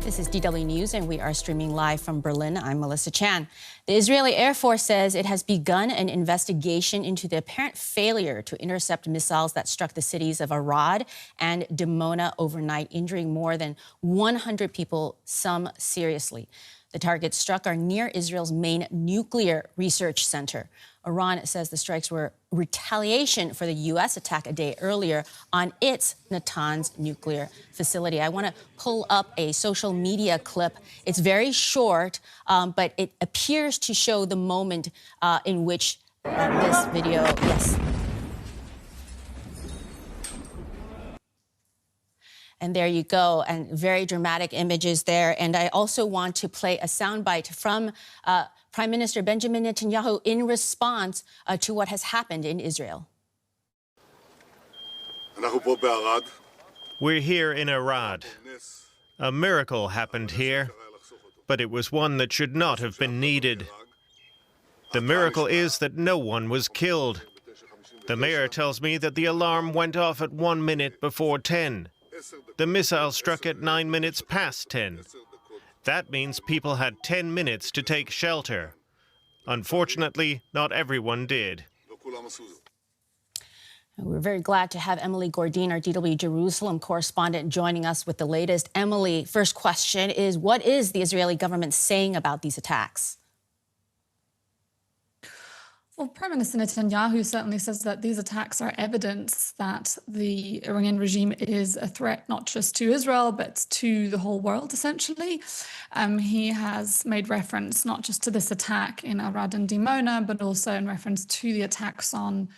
This is DW News, and we are streaming live from Berlin. I'm Melissa Chan. The Israeli Air Force says it has begun an investigation into the apparent failure to intercept missiles that struck the cities of Arad and Dimona overnight, injuring more than 100 people, some seriously. The targets struck are near Israel's main nuclear research center. Iran says the strikes were retaliation for the U.S. attack a day earlier on its Natanz nuclear facility. I want to pull up a social media clip. It's very short, but it appears to show the moment in which this video, yes. And there you go, and very dramatic images there. And I also want to play a soundbite from Prime Minister Benjamin Netanyahu in response to what has happened in Israel. We're here in Arad. A miracle happened here, but it was one that should not have been needed. The miracle is that no one was killed. The mayor tells me that the alarm went off at 1 minute before 10. The missile struck at 9 minutes past 10. That means people had 10 minutes to take shelter. Unfortunately, not everyone did. We're very glad to have Emily Gordine, our DW Jerusalem correspondent, joining us with the latest. Emily, first question is, what is the Israeli government saying about these attacks? Well, Prime Minister Netanyahu certainly says that these attacks are evidence that the Iranian regime is a threat not just to Israel, but to the whole world, essentially. He has made reference not just to this attack in Arad and Dimona, but also in reference to the attacks on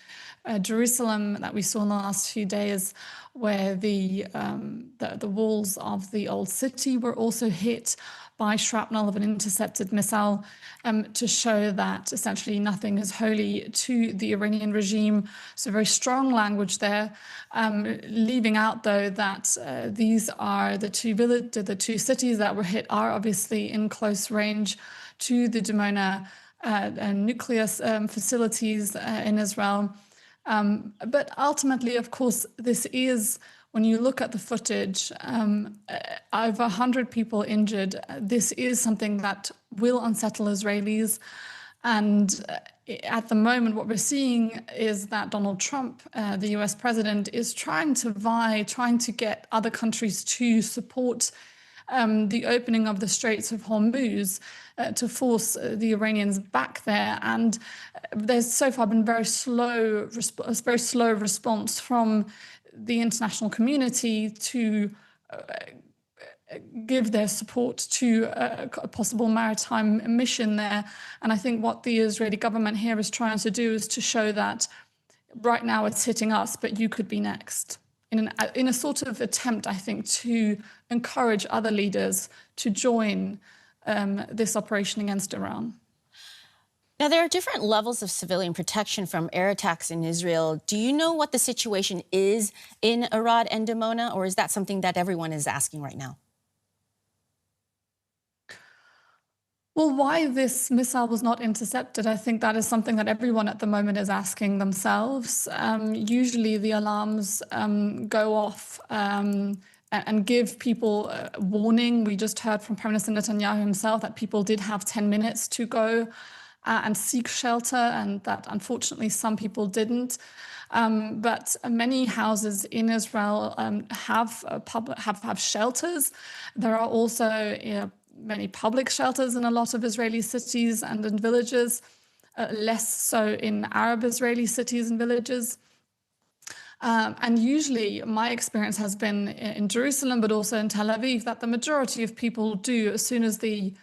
Jerusalem that we saw in the last few days, where the walls of the old city were also hit by shrapnel of an intercepted missile, to show that essentially nothing is holy to the Iranian regime. So very strong language there, leaving out, though, that these are the two cities that were hit are obviously in close range to the Dimona nuclear facilities in Israel. But ultimately, of course, this is, when you look at the footage, over 100 people injured. This is something that will unsettle Israelis. And at the moment, what we're seeing is that Donald Trump, the US president, is trying to get other countries to support the opening of the Straits of Hormuz, to force the Iranians back there. And there's so far been a very slow response from the international community to give their support to a possible maritime mission there. And I think what the Israeli government here is trying to do is to show that right now it's hitting us, but you could be next. In a sort of attempt, I think, to encourage other leaders to join this operation against Iran. Now, there are different levels of civilian protection from air attacks in Israel. Do you know what the situation is in Arad and Dimona, or is that something that everyone is asking right now? Well, why this missile was not intercepted, I think that is something that everyone at the moment is asking themselves. Usually the alarms go off and give people a warning. We just heard from Prime Minister Netanyahu himself that people did have 10 minutes to go and seek shelter, and that unfortunately some people didn't. But many houses in Israel have shelters. There are also many public shelters in a lot of Israeli cities and in villages, less so in Arab Israeli cities and villages. And usually my experience has been in Jerusalem, but also in Tel Aviv, that the majority of people do, as soon as the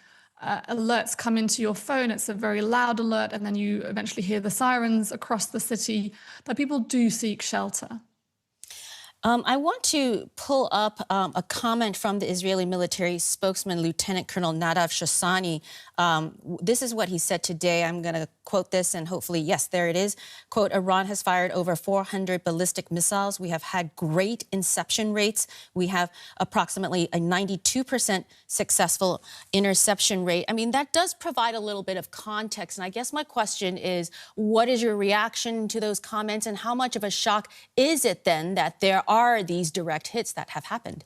alerts come into your phone, it's a very loud alert, and then you eventually hear the sirens across the city, that people do seek shelter. I want to pull up a comment from the Israeli military spokesman, Lieutenant Colonel Nadav Shossani. This is what he said today. I'm going to quote this, and hopefully, yes, there it is. Quote, Iran has fired over 400 ballistic missiles. We have had great inception rates. We have approximately a 92% successful interception rate. I mean, that does provide a little bit of context. And I guess my question is, what is your reaction to those comments, and how much of a shock is it then that there are these direct hits that have happened?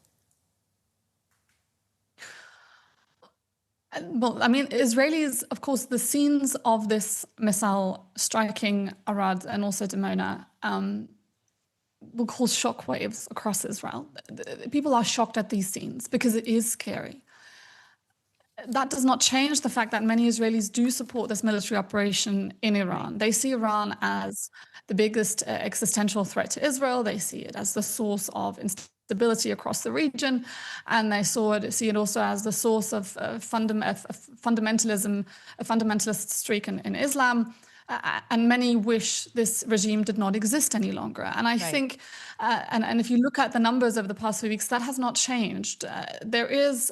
Well, I mean, Israelis, of course, the scenes of this missile striking Arad and also Dimona will cause shockwaves across Israel. People are shocked at these scenes because it is scary. That does not change the fact that many Israelis do support this military operation in Iran. They see Iran as the biggest existential threat to Israel. They see it as the source of instability across the region, and they see it also as the source of fundamentalism, a fundamentalist streak in Islam. And many wish this regime did not exist any longer. And I think, and if you look at the numbers over the past few weeks, that has not changed. There is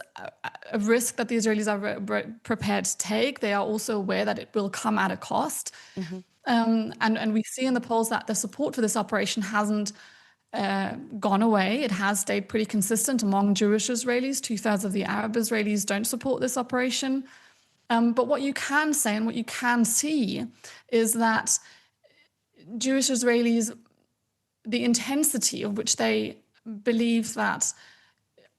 a risk that the Israelis are prepared to take. They are also aware that it will come at a cost. And we see in the polls that the support for this operation hasn't gone away. It has stayed pretty consistent among Jewish Israelis. 2/3 of the Arab Israelis don't support this operation. But what you can say and what you can see is that Jewish Israelis, the intensity of which they believe that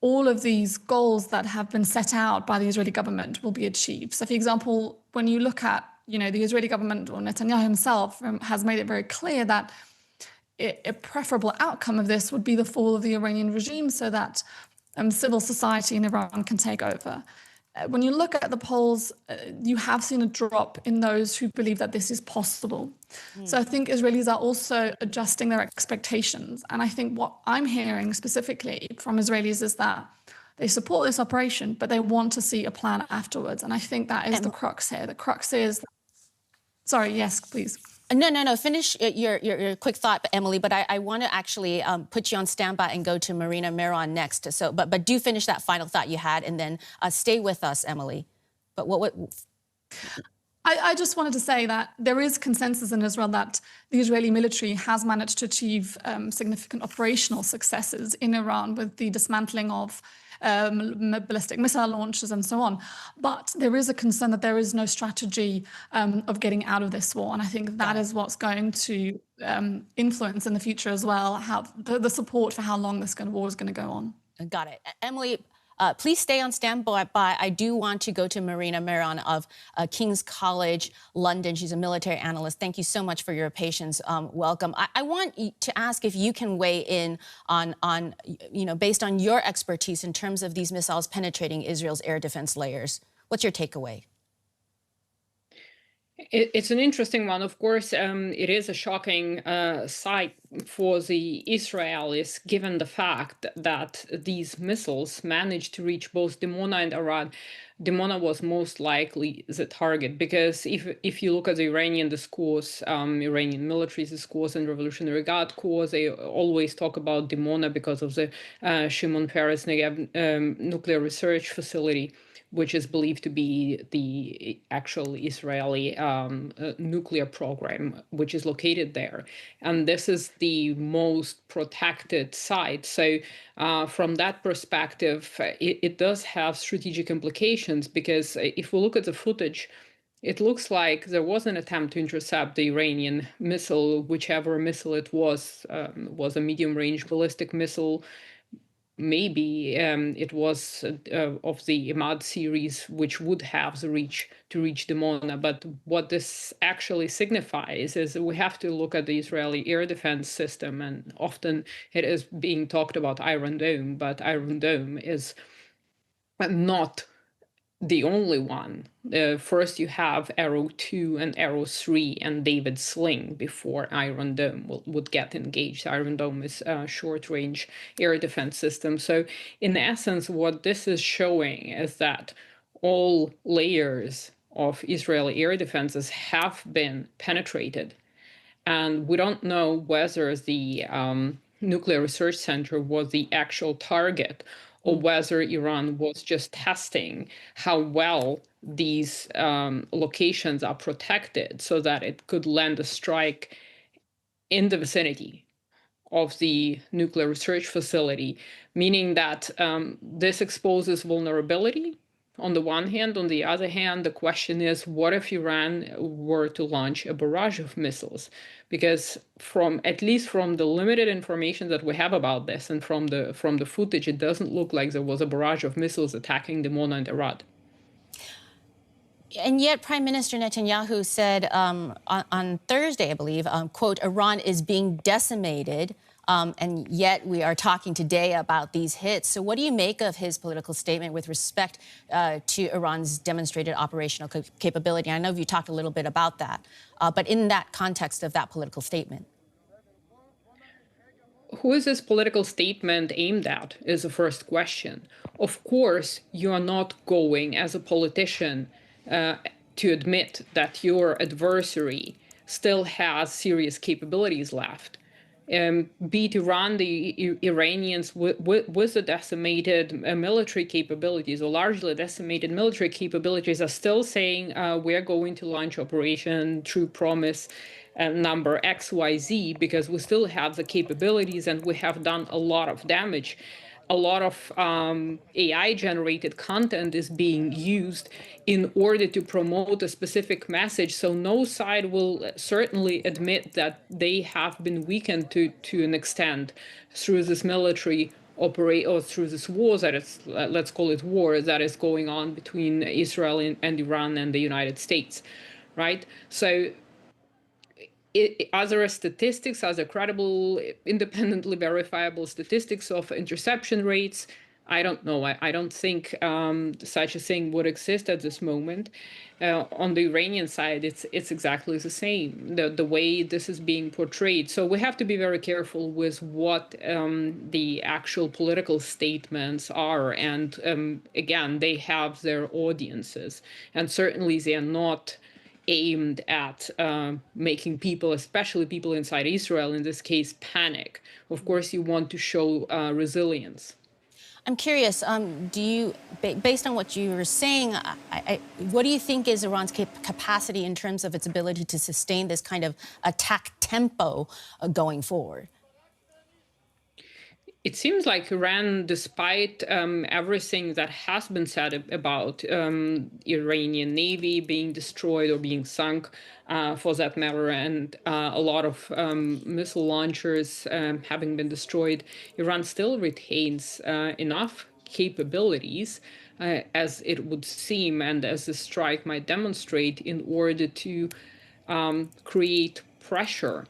all of these goals that have been set out by the Israeli government will be achieved. So, for example, when you look at, the Israeli government, or Netanyahu himself has made it very clear that a preferable outcome of this would be the fall of the Iranian regime so that civil society in Iran can take over. When you look at the polls, you have seen a drop in those who believe that this is possible. So I think Israelis are also adjusting their expectations. And I think what I'm hearing specifically from Israelis is that they support this operation, but they want to see a plan afterwards. And I think that is the crux here. The crux is, sorry, yes, please. No. Finish your quick thought, Emily. But I want to actually put you on standby and go to Marina Miron next. So, but do finish that final thought you had, and then stay with us, Emily. But what? I just wanted to say that there is consensus in Israel that the Israeli military has managed to achieve significant operational successes in Iran with the dismantling of ballistic missile launches and so on. But there is a concern that there is no strategy of getting out of this war. And I think that is what's going to influence in the future as well, how the support for how long this war is going to go on. Got it. Emily, please stay on standby. I do want to go to Marina Miron of King's College London. She's a military analyst. Thank you so much for your patience. Welcome. I want to ask if you can weigh in on, based on your expertise in terms of these missiles penetrating Israel's air defense layers. What's your takeaway? It's an interesting one. Of course, it is a shocking sight for the Israelis, given the fact that these missiles managed to reach both Dimona and Arad. Dimona was most likely the target, because if you look at the Iranian discourse, Iranian military discourse and Revolutionary Guard Corps, they always talk about Dimona because of the Shimon Peres Negev nuclear research facility, which is believed to be the actual Israeli nuclear program, which is located there. And this is the most protected site. So from that perspective, it does have strategic implications, because if we look at the footage, it looks like there was an attempt to intercept the Iranian missile, whichever missile it was a medium-range ballistic missile. Maybe it was of the Imad series, which would have the reach to reach Dimona. But what this actually signifies is that we have to look at the Israeli air defense system, and often it is being talked about Iron Dome, but Iron Dome is not the only one. First, you have Arrow 2 and Arrow 3 and David Sling before Iron Dome would get engaged. Iron Dome is a short-range air defense system. So in essence, what this is showing is that all layers of Israeli air defenses have been penetrated. And we don't know whether the nuclear research center was the actual target, or whether Iran was just testing how well these locations are protected so that it could land a strike in the vicinity of the nuclear research facility, meaning that this exposes vulnerability on the one hand. On the other hand, the question is, what if Iran were to launch a barrage of missiles? Because at least from the limited information that we have about this and from the footage, it doesn't look like there was a barrage of missiles attacking Dimona and Arad. And yet Prime Minister Netanyahu said on Thursday, I believe, quote, Iran is being decimated. And yet we are talking today about these hits. So what do you make of his political statement with respect to Iran's demonstrated operational capability? I know you talked a little bit about that, but in that context of that political statement. Who is this political statement aimed at is the first question. Of course, you are not going as a politician to admit that your adversary still has serious capabilities left. Be it Iran, the Iranians with the decimated military capabilities or largely decimated military capabilities are still saying we're going to launch Operation True Promise number XYZ because we still have the capabilities and we have done a lot of damage. A lot of AI-generated content is being used in order to promote a specific message. So no side will certainly admit that they have been weakened to an extent through this military or through this war that is, let's call it war, that is going on between Israel and Iran and the United States, right? So are there statistics, are there credible, independently verifiable statistics of interception rates? I don't know. I don't think such a thing would exist at this moment. On the Iranian side, it's exactly the same, the way this is being portrayed. So we have to be very careful with what the actual political statements are. And again, they have their audiences. And certainly they are not aimed at making people, especially people inside Israel, in this case, panic. Of course, you want to show resilience. I'm curious, do you, based on what you were saying, what do you think is Iran's capacity in terms of its ability to sustain this kind of attack tempo going forward? It seems like Iran, despite everything that has been said about Iranian Navy being destroyed or being sunk, for that matter, and a lot of missile launchers having been destroyed, Iran still retains enough capabilities, as it would seem, and as the strike might demonstrate, in order to create pressure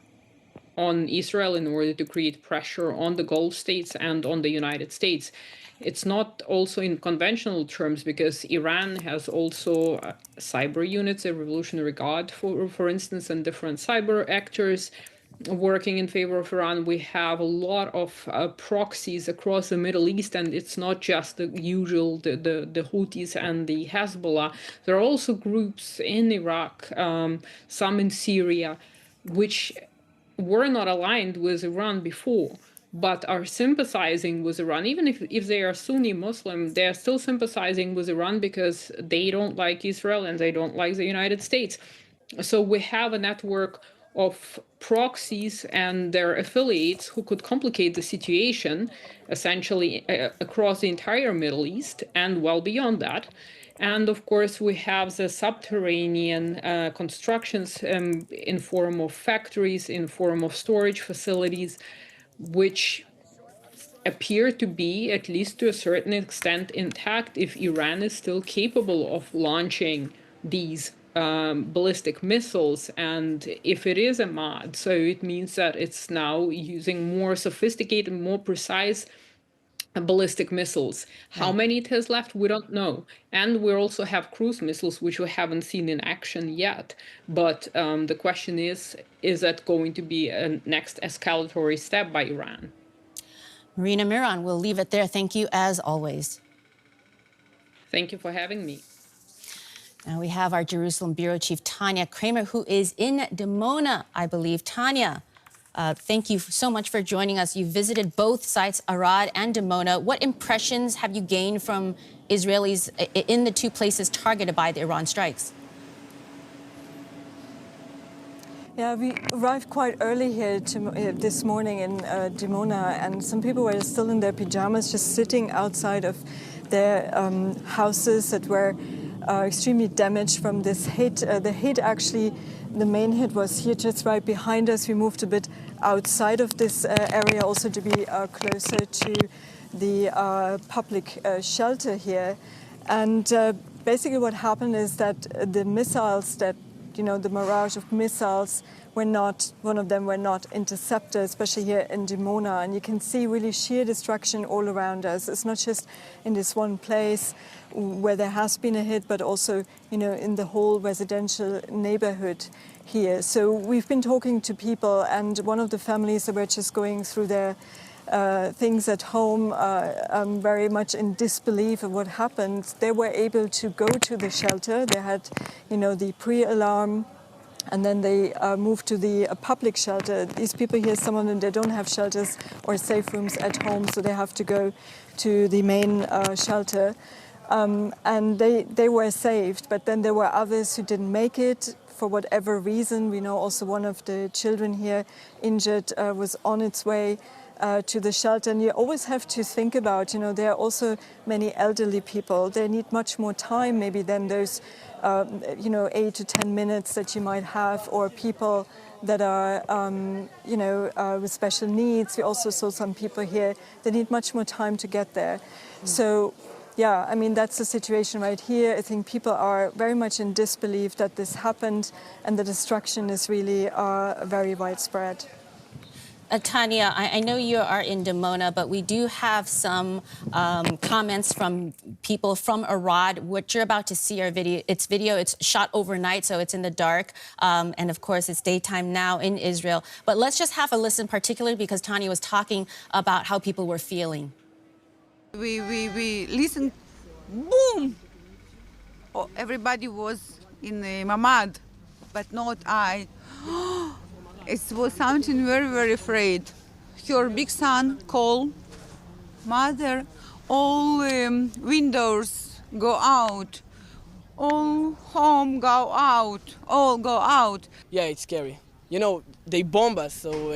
on Israel, in order to create pressure on the Gulf states and on the United States. It's not also in conventional terms, because Iran has also cyber units, a Revolutionary Guard, for instance, and different cyber actors working in favor of Iran. We have a lot of proxies across the Middle East, and it's not just the usual, the Houthis and the Hezbollah. There are also groups in Iraq, some in Syria, which were not aligned with Iran before, but are sympathizing with Iran. Even if they are Sunni Muslim, they are still sympathizing with Iran because they don't like Israel and they don't like the United States. So we have a network of proxies and their affiliates who could complicate the situation, essentially across the entire Middle East and well beyond that. And of course, we have the subterranean constructions in form of factories, in form of storage facilities, which appear to be, at least to a certain extent, intact if Iran is still capable of launching these ballistic missiles. And if it is a MAD, so it means that it's now using more sophisticated, more precise ballistic missiles. How many it has left, we don't know. And we also have cruise missiles, which we haven't seen in action yet. But the question is that going to be a next escalatory step by Iran? Marina, Miron, we'll leave it there. Thank you, as always. Thank you for having me. Now we have our Jerusalem Bureau Chief, Tania Krämer, who is in Dimona, I believe. Tania, thank you so much for joining us. You visited both sites, Arad and Dimona. What impressions have you gained from Israelis in the two places targeted by the Iran strikes? Yeah, we arrived quite early here this morning in Dimona, and some people were still in their pajamas, just sitting outside of their houses that were extremely damaged from this hit. The hit actually, the main hit was here just right behind us. We moved a bit outside of this area also to be closer to the public shelter here. And basically what happened is that the missiles that, the barrage of missiles one of them were not intercepted, especially here in Dimona. And you can see really sheer destruction all around us. It's not just in this one place where there has been a hit, but also, in the whole residential neighborhood here. So we've been talking to people, and one of the families that were just going through their things at home, very much in disbelief of what happened. They were able to go to the shelter. They had, the pre-alarm, and then they moved to the public shelter. These people here, some of them, they don't have shelters or safe rooms at home, so they have to go to the main shelter. And they were saved, but then there were others who didn't make it for whatever reason. We know also one of the children here injured was on its way to the shelter. And you always have to think about, there are also many elderly people. They need much more time maybe than those 8 to 10 minutes that you might have, or people that are, with special needs. We also saw some people here, they need much more time to get there. So, yeah, that's the situation right here. I think people are very much in disbelief that this happened, and the destruction is really very widespread. Tania, I know you are in Dimona, but we do have some comments from people from Arad. What you're about to see are it's shot overnight, so it's in the dark. And of course, it's daytime now in Israel. But let's just have a listen, particularly because Tania was talking about how people were feeling. We listened, boom! Oh, everybody was in the mamad, but not I. It was something very, very afraid. Her big son called, mother, all windows go out, all home go out, all go out. Yeah, it's scary. They bomb us, so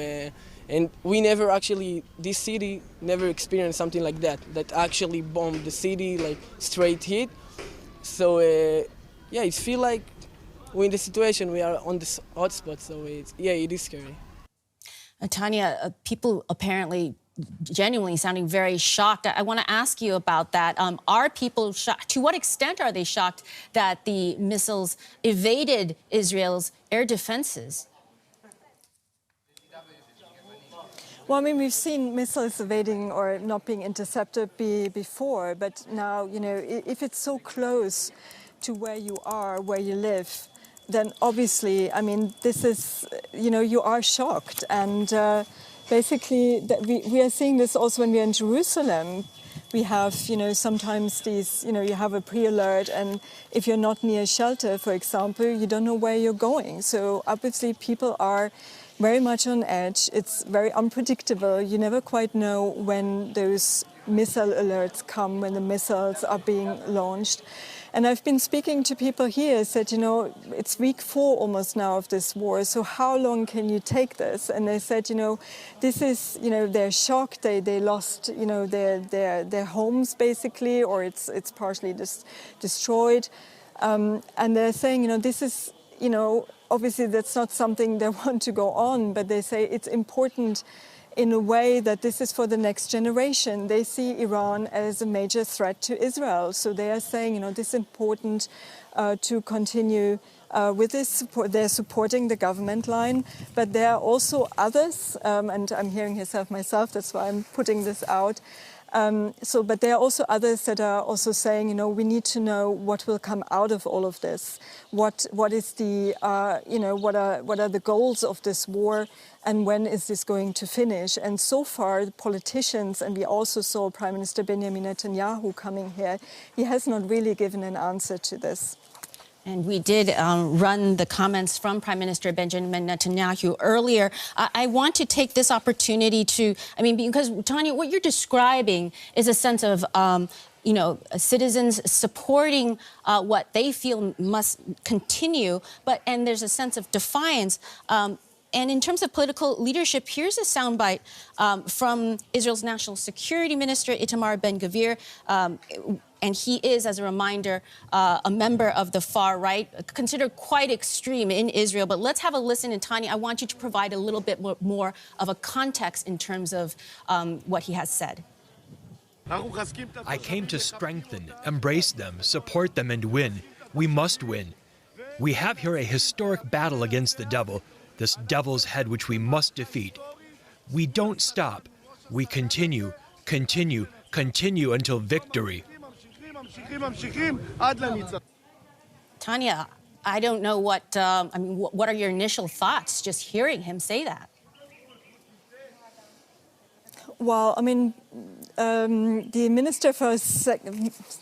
and we never actually, this city never experienced something like that actually bombed the city, like straight hit. So yeah, it feels like we're in the situation, we are on this hotspot, so it is scary. Tania, people apparently genuinely sounding very shocked. I want to ask you about that. Are people shocked? To what extent are they shocked that the missiles evaded Israel's air defenses? Well, we've seen missiles evading or not being intercepted before, but now, if it's so close to where you are, where you live, then obviously, this is, you are shocked. And basically, we are seeing this also when we're in Jerusalem. We have, sometimes these, you have a pre-alert, and if you're not near a shelter, for example, you don't know where you're going. So obviously, people are very much on edge. It's very unpredictable. You never quite know when those missile alerts come, when the missiles are being launched. And I've been speaking to people here, said, it's week 4 almost now of this war, so how long can you take this? And they said, this is, they're shocked, they lost, their homes basically, or it's partially destroyed. And they're saying, this is, obviously that's not something they want to go on, but they say it's important in a way that this is for the next generation. They see Iran as a major threat to Israel. So they are saying, this is important to continue with this support. They're supporting the government line, but there are also others, and I'm hearing myself, that's why I'm putting this out. But there are also others that are also saying, we need to know what will come out of all of this. What is the, what are the goals of this war, and when is this going to finish? And so far, the politicians, and we also saw Prime Minister Benjamin Netanyahu coming here, he has not really given an answer to this. And we did run the comments from Prime Minister Benjamin Netanyahu earlier. I want to take this opportunity to, because, Tania, what you're describing is a sense of, citizens supporting what they feel must continue, and there's a sense of defiance. And in terms of political leadership, here's a soundbite from Israel's National Security Minister, Itamar Ben-Gvir. And he is, as a reminder, a member of the far right, considered quite extreme in Israel. But let's have a listen. And Tania, I want you to provide a little bit more of a context in terms of what he has said. I came to strengthen, embrace them, support them, and win. We must win. We have here a historic battle against the devil, this devil's head which we must defeat. We don't stop. We continue, continue, continue until victory. Tania, I don't know what, what are your initial thoughts just hearing him say that? Well, I mean, the Minister for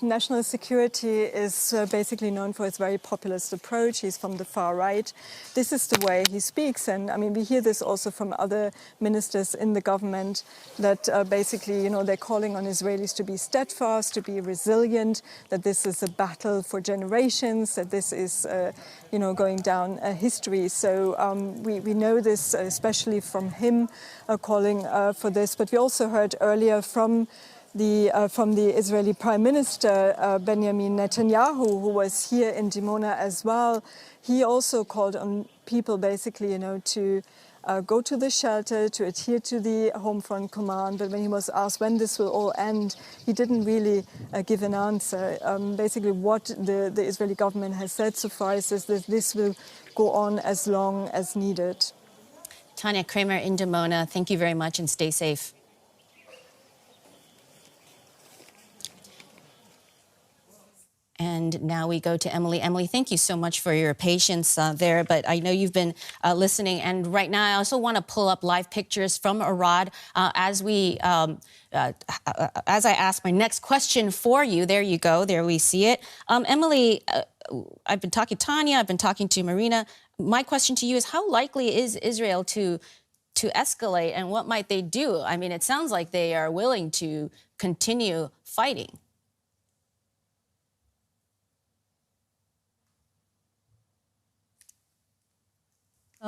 National Security is basically known for his very populist approach. He's from the far right. This is the way he speaks. And I mean, we hear this also from other ministers in the government that basically, you know, they're calling on Israelis to be steadfast, to be resilient, that this is a battle for generations, that this is, you know, going down history. So we know this, especially from him calling for this. But we also heard earlier from the Israeli Prime Minister Benjamin Netanyahu, who was here in Dimona as well. He also called on people basically, you know, to go to the shelter, to adhere to the home front command. But when he was asked when this will all end, he didn't really give an answer. Basically, what the Israeli government has said so far is that this will go on as long as needed. Tania, Krämer in Dimona, thank you very much and stay safe. And now we go to Emily. Emily, thank you so much for your patience there, but I know you've been listening. And right now, I also want to pull up live pictures from Arad as I ask my next question for you. There you go. There we see it. Emily, I've been talking to Tania. I've been talking to Marina. My question to you is, how likely is Israel to escalate, and what might they do? I mean, it sounds like they are willing to continue fighting.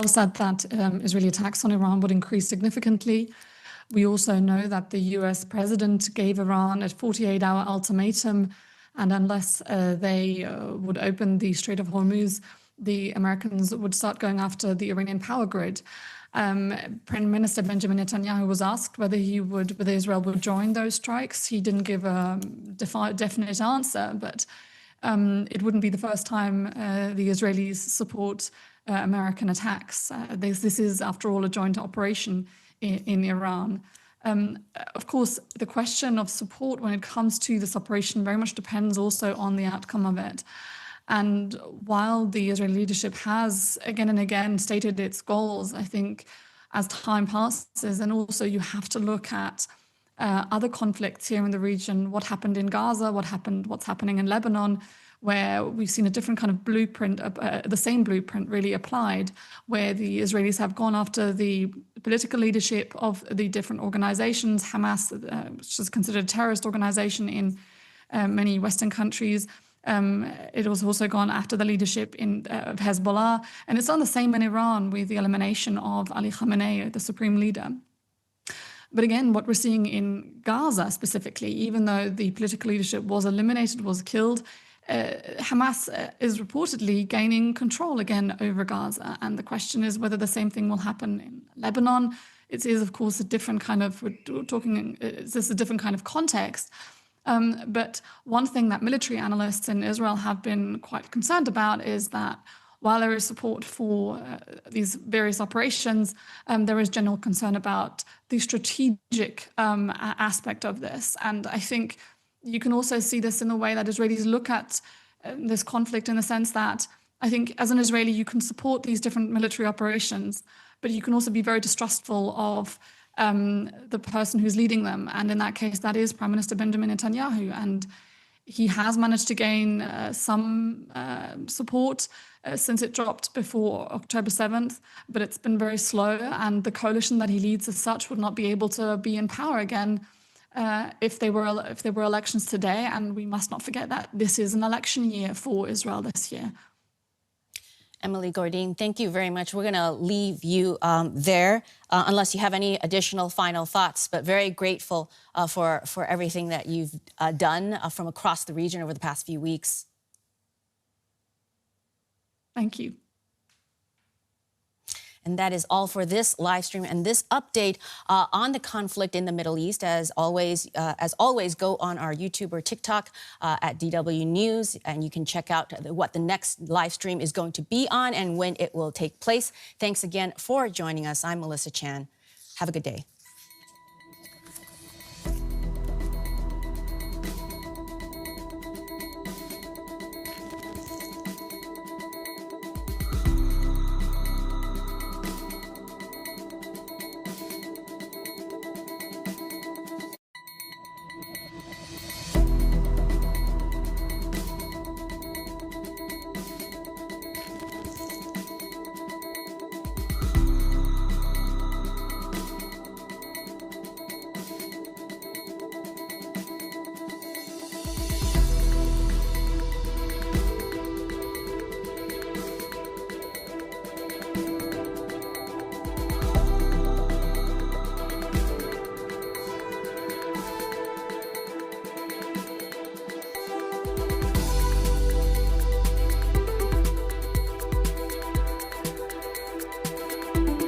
Said that Israeli attacks on Iran would increase significantly. We also know that the US president gave Iran a 48-hour ultimatum, and unless they would open the Strait of Hormuz, the Americans would start going after the Iranian power grid. Prime Minister Benjamin Netanyahu was asked whether Israel would join those strikes. He didn't give a definite answer, but it wouldn't be the first time the Israelis support American attacks. This is, after all, a joint operation in Iran. Of course, the question of support when it comes to this operation very much depends also on the outcome of it. And while the Israeli leadership has again and again stated its goals, I think as time passes, and also you have to look at other conflicts here in the region, what happened in Gaza, what's happening in Lebanon, where we've seen a different kind of blueprint, the same blueprint really applied, where the Israelis have gone after the political leadership of the different organizations, Hamas, which is considered a terrorist organization in many Western countries. It was also gone after the leadership of Hezbollah. And it's done the same in Iran with the elimination of Ali Khamenei, the supreme leader. But again, what we're seeing in Gaza specifically, even though the political leadership was eliminated, was killed, Hamas is reportedly gaining control again over Gaza. And the question is whether the same thing will happen in Lebanon. It is, of course, a different kind of, this is a different kind of context. But one thing that military analysts in Israel have been quite concerned about is that while there is support for these various operations, there is general concern about the strategic aspect of this. And I think you can also see this in the way that Israelis look at this conflict, in the sense that I think as an Israeli, you can support these different military operations, but you can also be very distrustful of the person who's leading them. And in that case, that is Prime Minister Benjamin Netanyahu. And he has managed to gain some support since it dropped before October 7th, but it's been very slow. And the coalition that he leads as such would not be able to be in power again if there were elections today. And we must not forget that this is an election year for Israel this year. Emily, Gordine, thank you very much. We're going to leave you there, unless you have any additional final thoughts, but very grateful for everything that you've done from across the region over the past few weeks. Thank you. And that is all for this live stream and this update on the conflict in the Middle East. As always, go on our YouTube or TikTok at DW News, and you can check out what the next live stream is going to be on and when it will take place. Thanks again for joining us. I'm Melissa Chan. Have a good day.